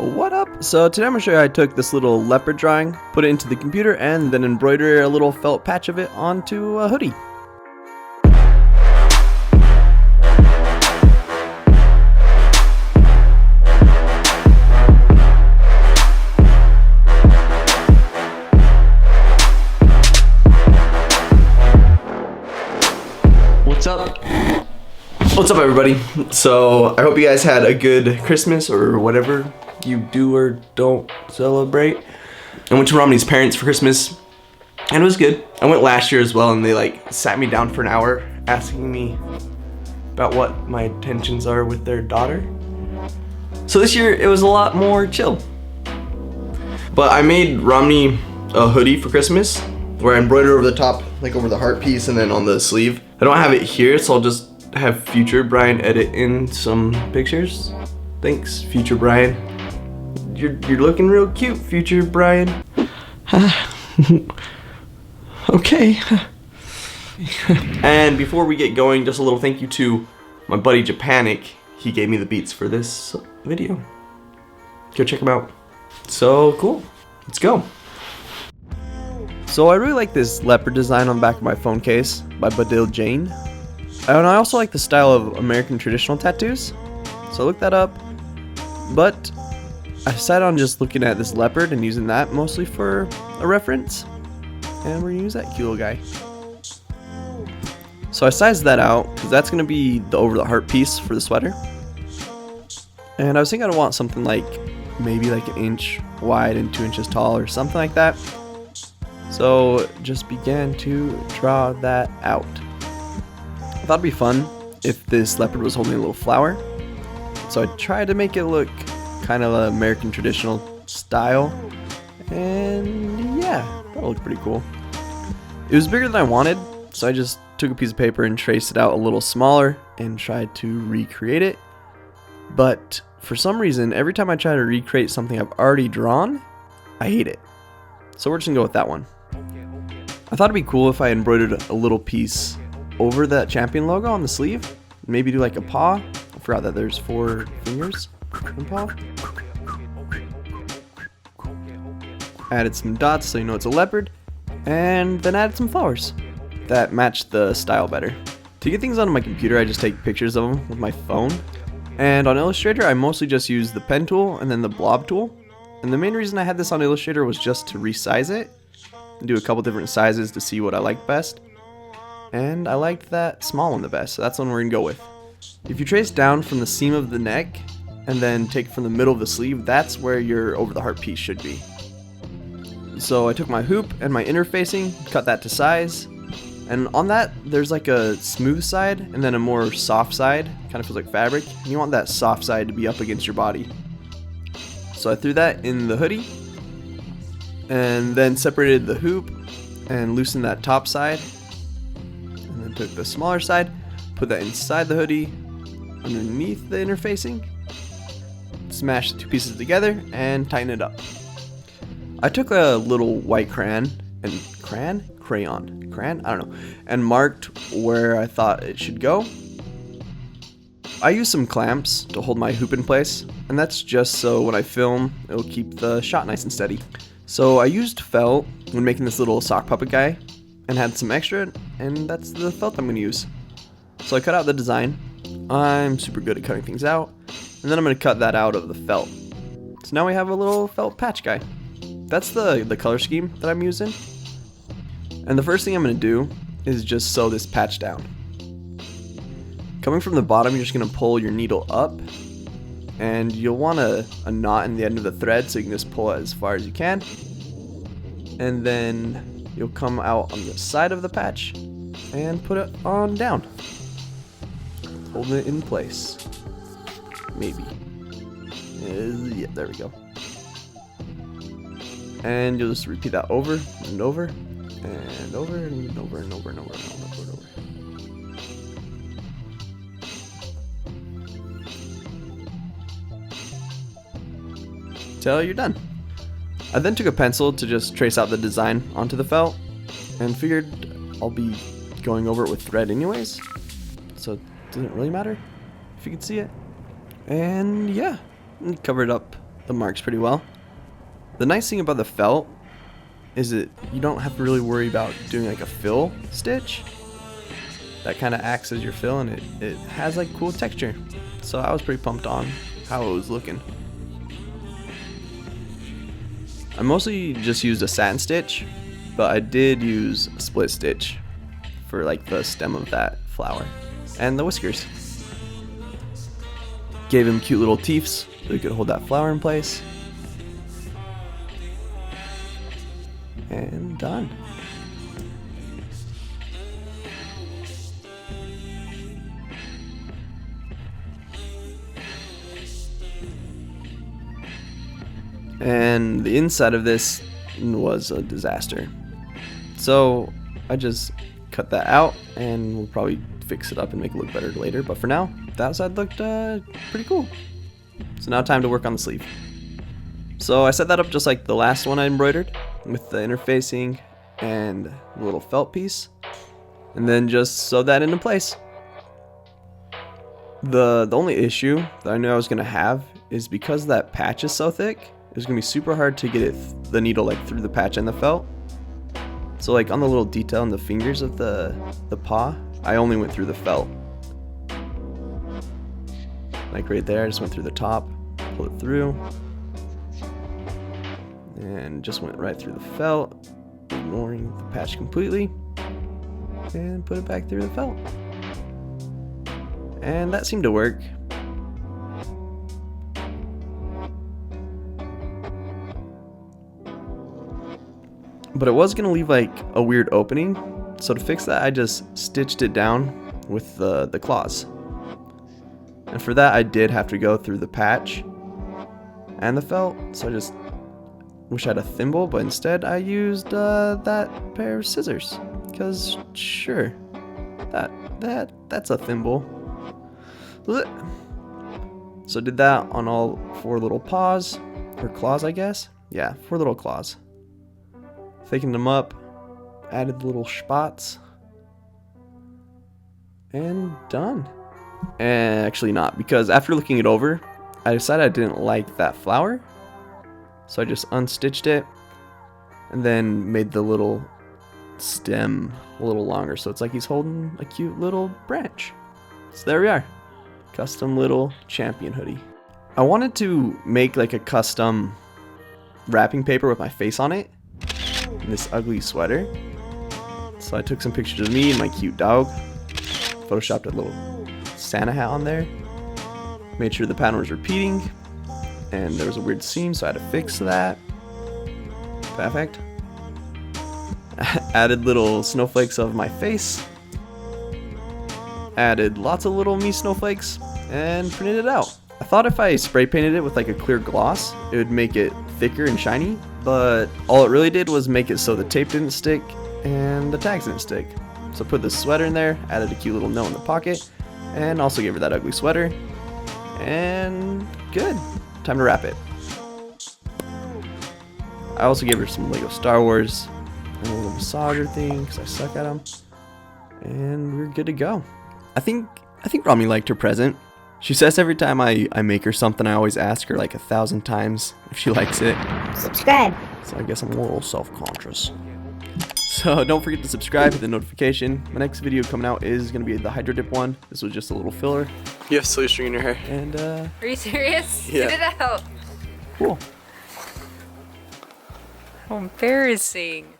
What up? So today I'm going to show you how I took this little leopard drawing, put it into the computer, and then embroider a little felt patch of it onto a hoodie. What's up? What's up, everybody? So I hope you guys had a good Christmas or whatever you do or don't celebrate. I went to Romney's parents for Christmas and it was good. I went last year as well, and they sat me down for an hour asking me about what my intentions are with their daughter. So this year it was a lot more chill. But I made Romney a hoodie for Christmas where I embroidered over the top, over the heart piece, and then on the sleeve. I don't have it here, so I'll just have future Brian edit in some pictures. Thanks, future Brian. You're looking real cute, future Brian. Okay. And before we get going, just a little thank you to my buddy Japanic. He gave me the beats for this video. Go check him out. So cool. Let's go. So I really like this leopard design on the back of my phone case by Badil Jain. And I also like the style of American traditional tattoos, so look that up. But I decided on just looking at this leopard and using that mostly for a reference. And we're gonna use that cute little guy. So I sized that out because that's gonna be the over the heart piece for the sweater. And I was thinking I want something maybe an inch wide and 2 inches tall or something like that. So just began to draw that out. I thought it'd be fun if this leopard was holding a little flower. So I tried to make it look kind of an American traditional style. And yeah, that looked pretty cool. It was bigger than I wanted, so I just took a piece of paper and traced it out a little smaller and tried to recreate it. But for some reason, every time I try to recreate something I've already drawn, I hate it. So we're just gonna go with that one. I thought it'd be cool if I embroidered a little piece over that champion logo on the sleeve. Maybe do a paw. I forgot that there's 4 fingers in paw. Added some dots so you know it's a leopard. And then added some flowers that matched the style better. To get things onto my computer, I just take pictures of them with my phone. And on Illustrator, I mostly just use the pen tool and then the blob tool. And the main reason I had this on Illustrator was just to resize it and do a couple different sizes to see what I liked best. And I liked that small one the best, so that's the one we're gonna go with. If you trace down from the seam of the neck and then take from the middle of the sleeve, that's where your over the heart piece should be. So I took my hoop and my interfacing, cut that to size, and on that there's a smooth side and then a more soft side, kind of feels like fabric, and you want that soft side to be up against your body. So I threw that in the hoodie and then separated the hoop and loosened that top side. And then took the smaller side, put that inside the hoodie, underneath the interfacing, smash the 2 pieces together, and tighten it up. I took a little white crayon, and marked where I thought it should go. I used some clamps to hold my hoop in place, and that's just so when I film, it'll keep the shot nice and steady. So I used felt when making this little sock puppet guy, and had some extra, and that's the felt I'm going to use. So I cut out the design. I'm super good at cutting things out, and then I'm going to cut that out of the felt. So now we have a little felt patch guy. That's the color scheme that I'm using. And the first thing I'm going to do is just sew this patch down. Coming from the bottom, you're just going to pull your needle up, and you'll want a knot in the end of the thread, so you can just pull it as far as you can. And then you'll come out on the side of the patch and put it on down. Holding it in place. Maybe. Yeah, there we go. And you'll just repeat that over and over and over and over and over and over and over and over. Till you're done. I then took a pencil to just trace out the design onto the felt and figured I'll be going over it with thread anyways, so it doesn't really matter if you can see it. And yeah, cover it up the marks pretty well. The nice thing about the felt is that you don't have to really worry about doing like a fill stitch. That kind of acts as your fill, and it has like cool texture. So I was pretty pumped on how it was looking. I mostly just used a satin stitch, but I did use a split stitch for like the stem of that flower and the whiskers. Gave him cute little teeths so he could hold that flower in place. And done. And the inside of this was a disaster. So I just cut that out, and we'll probably fix it up and make it look better later. But for now, the outside looked pretty cool. So now time to work on the sleeve. So I set that up just like the last one I embroidered, with the interfacing and the little felt piece, and then just sewed that into place. The only issue that I knew I was gonna have is because that patch is so thick, it was gonna be super hard to get the needle like through the patch and the felt. So like on the little detail in the fingers of the paw, I only went through the felt. Like right there, I just went through the top, pulled it through, and just went right through the felt, ignoring the patch completely, and put it back through the felt. And that seemed to work. But it was gonna leave like a weird opening, so to fix that I just stitched it down with the claws. And for that I did have to go through the patch and the felt, so I just wish I had a thimble, but instead I used that pair of scissors, because sure, that's a thimble. So I did that on all 4 little paws, or claws I guess, yeah, 4 little claws. Thickened them up, added the little spots, and done. And actually not, because after looking it over, I decided I didn't like that flower, so I just unstitched it and then made the little stem a little longer, so it's like he's holding a cute little branch. So there we are, custom little champion hoodie. I wanted to make like a custom wrapping paper with my face on it, and this ugly sweater. So I took some pictures of me and my cute dog, photoshopped a little Santa hat on there, made sure the pattern was repeating, and there was a weird seam, so I had to fix that. Perfect. Added little snowflakes of my face, added lots of little me snowflakes, and printed it out. I thought if I spray painted it with like a clear gloss, it would make it thicker and shiny, but all it really did was make it so the tape didn't stick and the tags didn't stick. So I put the sweater in there, added a cute little note in the pocket, and also gave her that ugly sweater, and good. Time to wrap it. I also gave her some Lego Star Wars and a little massager thing because I suck at them, and we're good to go. I think Romney liked her present. She says every time I make her something, I always ask her like 1,000 times if she likes it. Subscribe. So I guess I'm a little self-conscious. So don't forget to subscribe, hit the notification. My next video coming out is going to be the Hydro Dip one. This was just a little filler. You have silly string in your hair. And Are you serious? Yeah. Get it out. Cool. How embarrassing.